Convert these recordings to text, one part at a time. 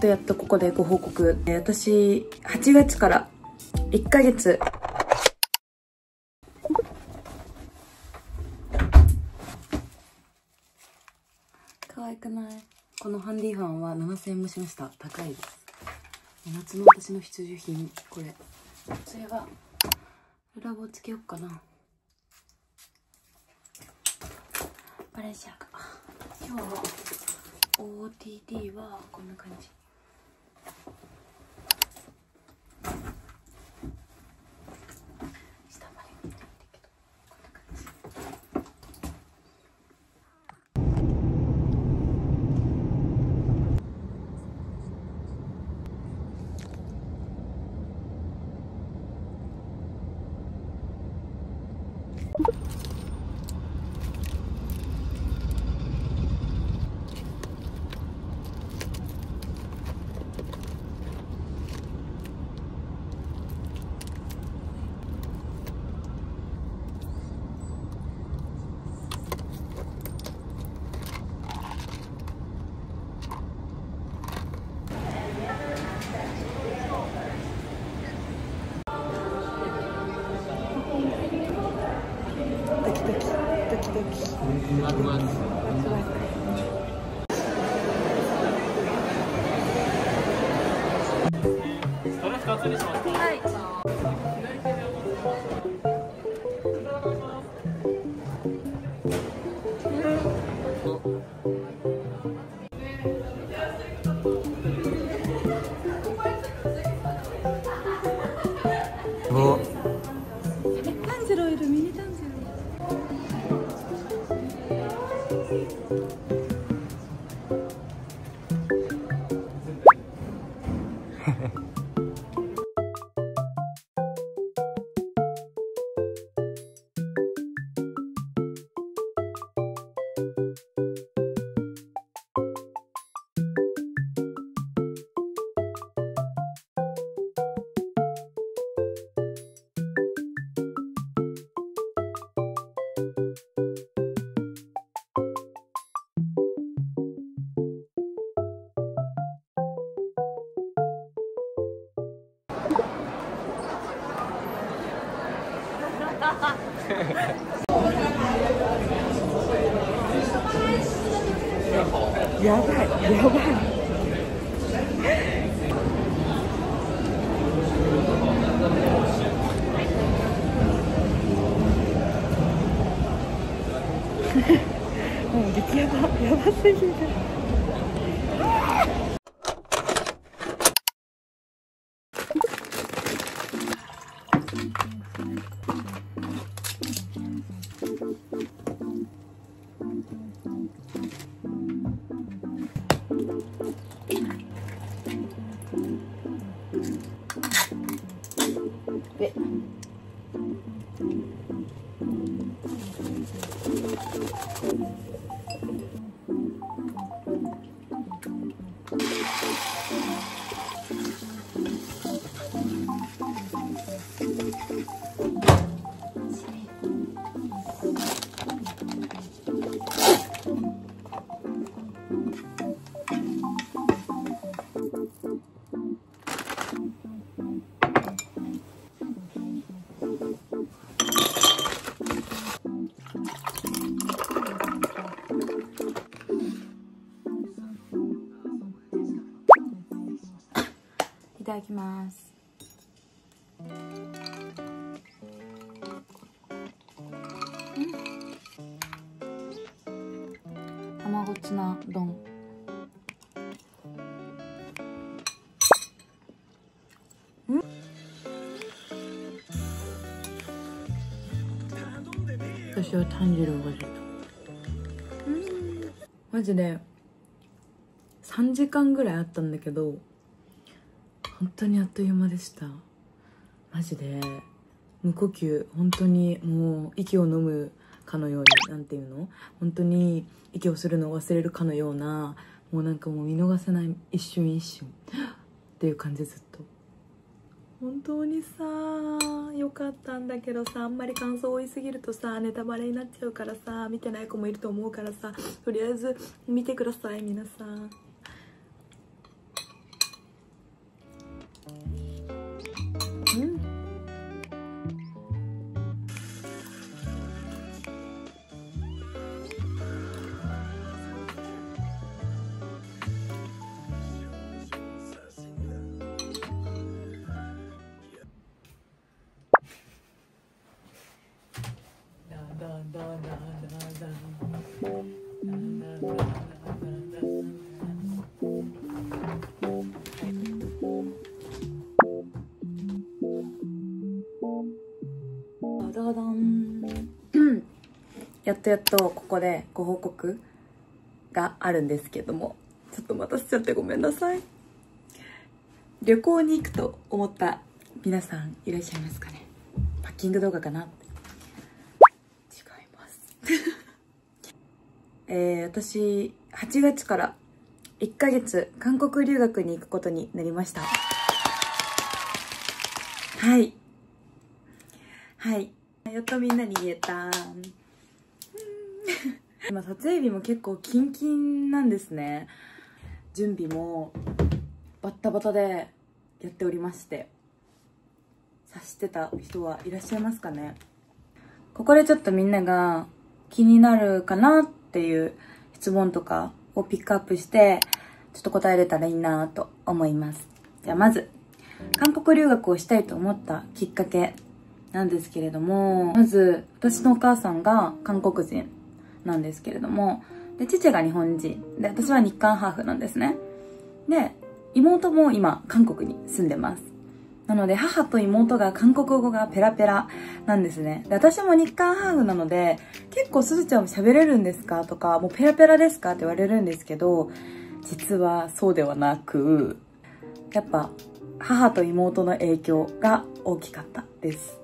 やっとここでご報告。私、8月から1ヶ月。可愛くない？このハンディファンは7000円もしました。高いです。夏の私の必需品、これ。それは、裏棒つけよっかな。バレンシアガ。今日は、OOTD はこんな感じ。下まで見てないんだけど、こんな感じ。はい。タンゼロいる、ミニタンゼロ。やばい、やばい。もう激ヤバ、やばすぎる。でいただきます。卵ツナ丼。私は炭治郎が出た。マジで3時間ぐらいあったんだけど、本当にあっという間でした。マジで無呼吸、本当にもう息を飲むかのように、なんていうの、本当に息をするのを忘れるかのような、もうなんかもう見逃せない一瞬一瞬っていう感じ。ずっと本当にさ良かったんだけどさ、あんまり感想多いすぎるとさネタバレになっちゃうからさ、見てない子もいると思うからさ、とりあえず見てください皆さん。やっとここでご報告があるんですけども、ちょっと待たせちゃってごめんなさい。旅行に行くと思った皆さんいらっしゃいますかね。パッキング動画かな。違います私8月から1ヶ月韓国留学に行くことになりました。はいやっとみんなに言えた。今撮影日も結構キンキンなんですね。準備もバッタバタでやっておりまして、察してた人はいらっしゃいますかね。ここでちょっとみんなが気になるかなっていう質問とかをピックアップしてちょっと答えれたらいいなと思います。じゃあまず韓国留学をしたいと思ったきっかけなんですけれども、まず私のお母さんが韓国人なんですけれども、で父が日本人で、私は日韓ハーフなんですね。で妹も今韓国に住んでます。なので母と妹が韓国語がペラペラなんですね。で私も日韓ハーフなので、結構すずちゃんも喋れるんですかとか、もうペラペラですかって言われるんですけど、実はそうではなく、やっぱ母と妹の影響が大きかったです。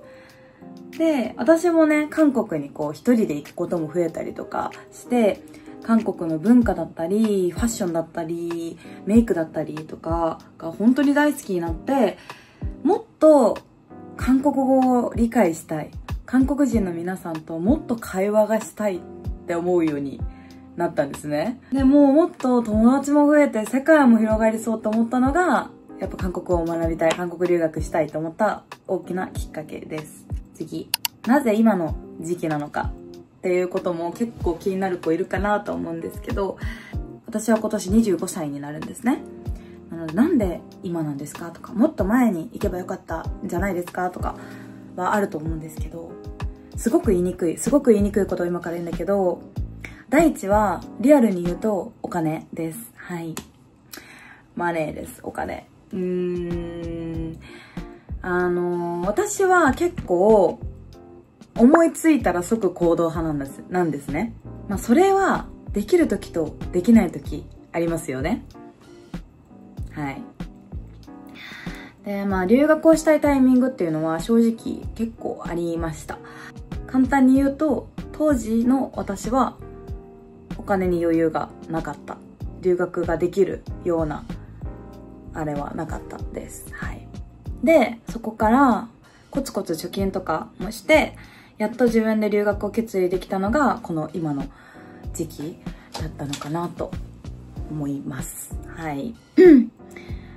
で私もね、韓国にこう一人で行くことも増えたりとかして、韓国の文化だったりファッションだったりメイクだったりとかが本当に大好きになって、もっと韓国語を理解したい、韓国人の皆さんともっと会話がしたいって思うようになったんですね。でもうもっと友達も増えて世界も広がりそうと思ったのが、やっぱ韓国語を学びたい、韓国留学したいと思った大きなきっかけです。次、なぜ今の時期なのかっていうことも結構気になる子いるかなと思うんですけど、私は今年25歳になるんですね。なのでなんで今なんですかとか、もっと前に行けばよかったんじゃないですかとかはあると思うんですけど、すごく言いにくいことを今から言うんだけど、第一はリアルに言うとお金です。はい、マネーです。お金。私は結構思いついたら即行動派なんですね。まあそれはできる時とできない時ありますよね。はい。でまあ留学をしたいタイミングっていうのは正直結構ありました。簡単に言うと、当時の私はお金に余裕がなかった。留学ができるようなあれはなかったです。はい。でそこからコツコツ貯金とかもして、やっと自分で留学を決意できたのがこの今の時期だったのかなと思います。はい。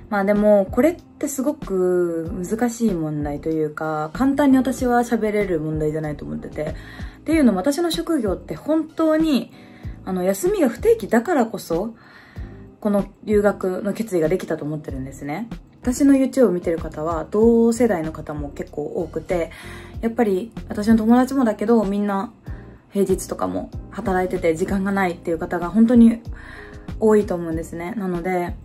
まあでもこれってすごく難しい問題というか、簡単に私は喋れる問題じゃないと思ってて、っていうのも私の職業って本当に休みが不定期だからこそこの留学の決意ができたと思ってるんですね。私の YouTube を見てる方は同世代の方も結構多くて、やっぱり私の友達もだけど、みんな平日とかも働いてて時間がないっていう方が本当に多いと思うんですね。なので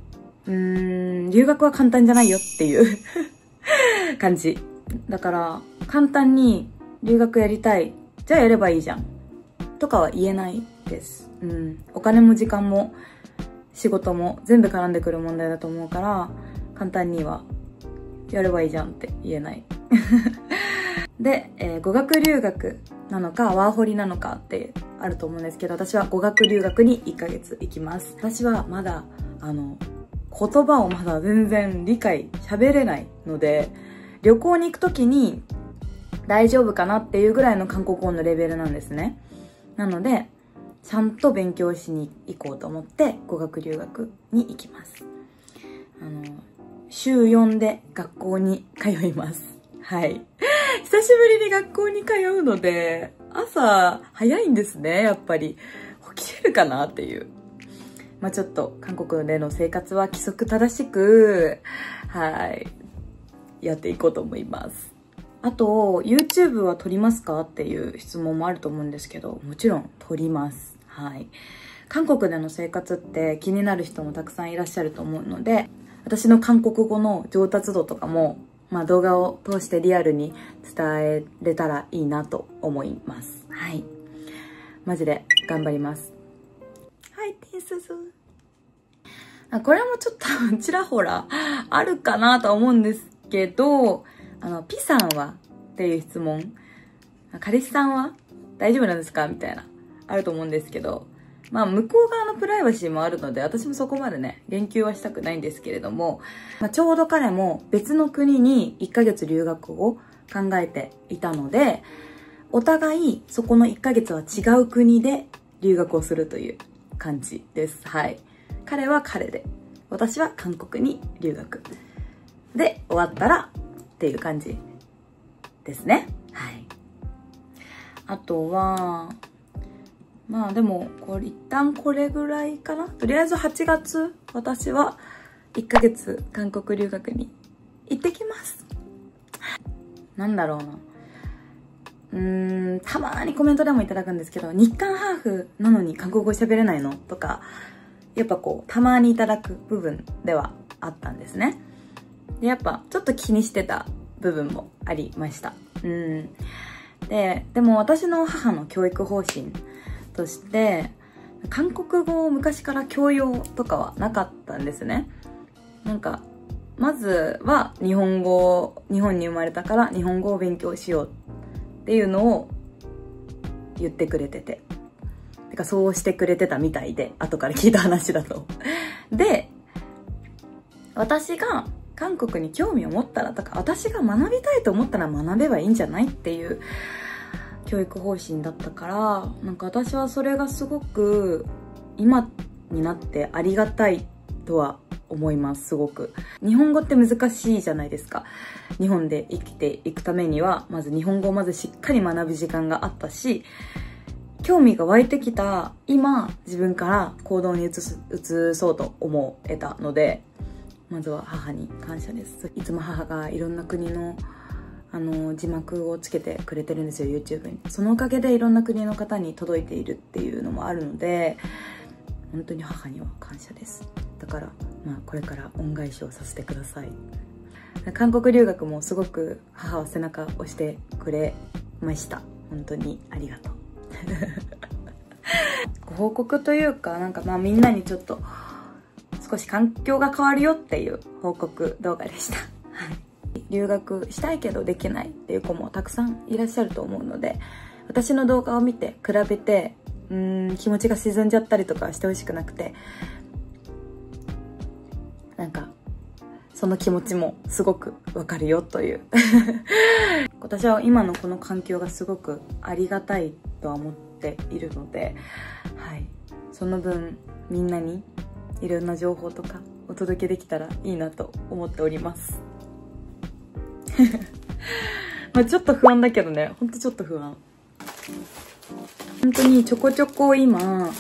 留学は簡単じゃないよっていう感じだから、簡単に留学やりたい、じゃあやればいいじゃんとかは言えないです。お金も時間も仕事も全部絡んでくる問題だと思うから、簡単にはやればいいじゃんって言えないで、語学留学なのかワーホリなのかってあると思うんですけど、私は語学留学に1ヶ月行きます。私はまだ言葉をまだ全然喋れないので、旅行に行く時に大丈夫かなっていうぐらいの韓国語のレベルなんですね。なのでちゃんと勉強しに行こうと思って語学留学に行きます。週4で学校に通います。はい。久しぶりに学校に通うので、朝早いんですね、やっぱり。起きれるかなっていう。まあちょっと韓国での生活は規則正しく、はい、やっていこうと思います。あと、YouTube は撮りますかっていう質問もあると思うんですけど、もちろん撮ります。はい。韓国での生活って気になる人もたくさんいらっしゃると思うので、私の韓国語の上達度とかも、まあ動画を通してリアルに伝えれたらいいなと思います。はい。マジで頑張ります。はい、ティースズ。これもちょっとちらほらあるかなとは思うんですけど、ピさんはっていう質問。彼氏さんは大丈夫なんですかみたいな。あると思うんですけど。まあ、向こう側のプライバシーもあるので、私もそこまでね、言及はしたくないんですけれども、まあ、ちょうど彼も別の国に1ヶ月留学を考えていたので、お互いそこの1ヶ月は違う国で留学をするという感じです。はい。彼は彼で、私は韓国に留学。で、終わったらっていう感じですね。はい。あとは、まあでも、一旦これぐらいかな。とりあえず8月、私は1ヶ月韓国留学に行ってきます。なんだろうな。たまーにコメントでもいただくんですけど、日韓ハーフなのに韓国語喋れないのとか、やっぱたまーにいただく部分ではあったんですね。で、やっぱちょっと気にしてた部分もありました。でも私の母の教育方針として、韓国語を昔から教養とかはなかったんですね。まずは日本に生まれたから日本語を勉強しようっていうのを言ってくれてて。そうしてくれてたみたいで、後から聞いた話だと。で、私が韓国に興味を持ったらとか、私が学びたいと思ったら学べばいいんじゃないっていう教育方針だったから、私はそれがすごく今になってありがたいとは思います。すごく日本語って難しいじゃないですか。日本で生きていくためにはまず日本語をまずしっかり学ぶ時間があったし、興味が湧いてきた今自分から行動に移そうと思えたので、まずは母に感謝です。いつも母がいろんな国の字幕をつけてくれてるんですよ、 YouTube に。そのおかげでいろんな国の方に届いているっていうのもあるので、本当に母には感謝です。だからこれから恩返しをさせてください。韓国留学もすごく母は背中を押してくれました。本当にありがとう。ご報告というか、みんなにちょっと少し環境が変わるよっていう報告動画でした。はい。留学したいけどできないっていう子もたくさんいらっしゃると思うので、私の動画を見て比べて気持ちが沈んじゃったりとかしてほしくなくて、その気持ちもすごくわかるよという私は今のこの環境がすごくありがたいとは思っているので、はい、その分みんなにいろんな情報とかお届けできたらいいなと思っておりますちょっと不安だけどね、ほんとちょっと不安。本当にちょこちょこ今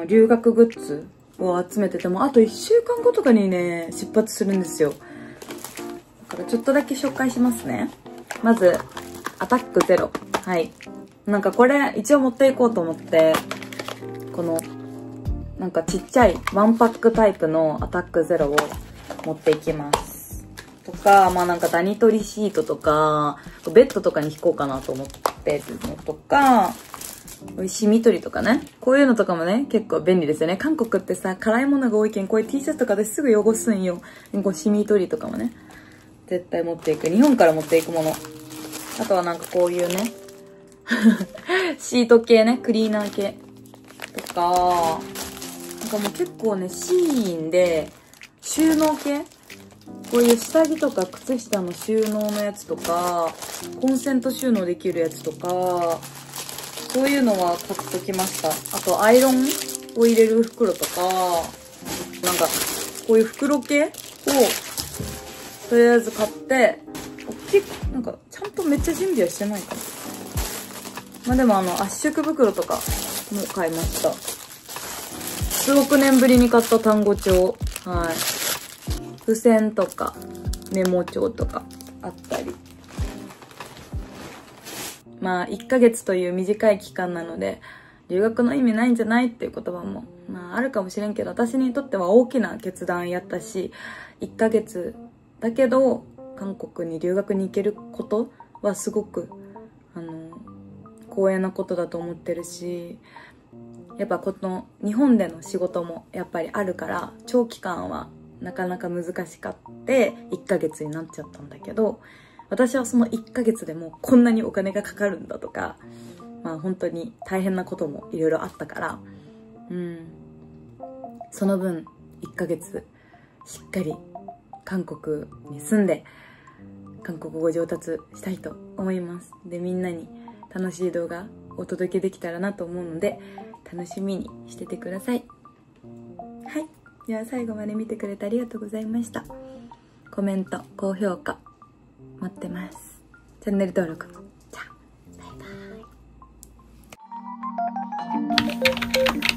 留学グッズを集めてても、あと1週間後とかにね出発するんですよ。だからちょっとだけ紹介しますね。まずアタックゼロ。はい、これ一応持っていこうと思って、このちっちゃいワンパックタイプのアタックゼロを持っていきますとか、ダニ取りシートとかベッドとかに引こうかなと思ってるのとか、美味しい見取りとかね、こういうのとかもね結構便利ですよね。韓国ってさ、辛いものが多いけん、こういう T シャツとかですぐ汚すんよ。シミ取りとかもね絶対持っていく、日本から持っていくものあとはなんかこういうねシート系ね、クリーナー系とか、なんかもう結構ね、シーンで収納系、こういう下着とか靴下の収納のやつとか、コンセント収納できるやつとか、そういうのは買っときました。あとアイロンを入れる袋とか、なんかこういう袋系をとりあえず買って、なんかちゃんとめっちゃ準備はしてないかも。まあでも圧縮袋とかも買いました。数億年ぶりに買った単語帳。はい。付箋とかメモ帳とかあったり。まあ1ヶ月という短い期間なので、留学の意味ないんじゃないっていう言葉も、まああるかもしれんけど、私にとっては大きな決断やったし、1ヶ月だけど、韓国に留学に行けることはすごく、光栄なことだと思ってるし、やっぱこの日本での仕事もやっぱりあるから、長期間はなかなか難しかって1ヶ月になっちゃったんだけど、私はその1ヶ月でもこんなにお金がかかるんだとか、まあ本当に大変なこともいろいろあったから、その分1ヶ月しっかり韓国に住んで韓国語上達したいと思います。で、みんなに楽しい動画お届けできたらなと思うので、楽しみにしててください。はい。では最後まで見てくれてありがとうございました。コメント、高評価待ってます。チャンネル登録も。じゃあ、バイバイ。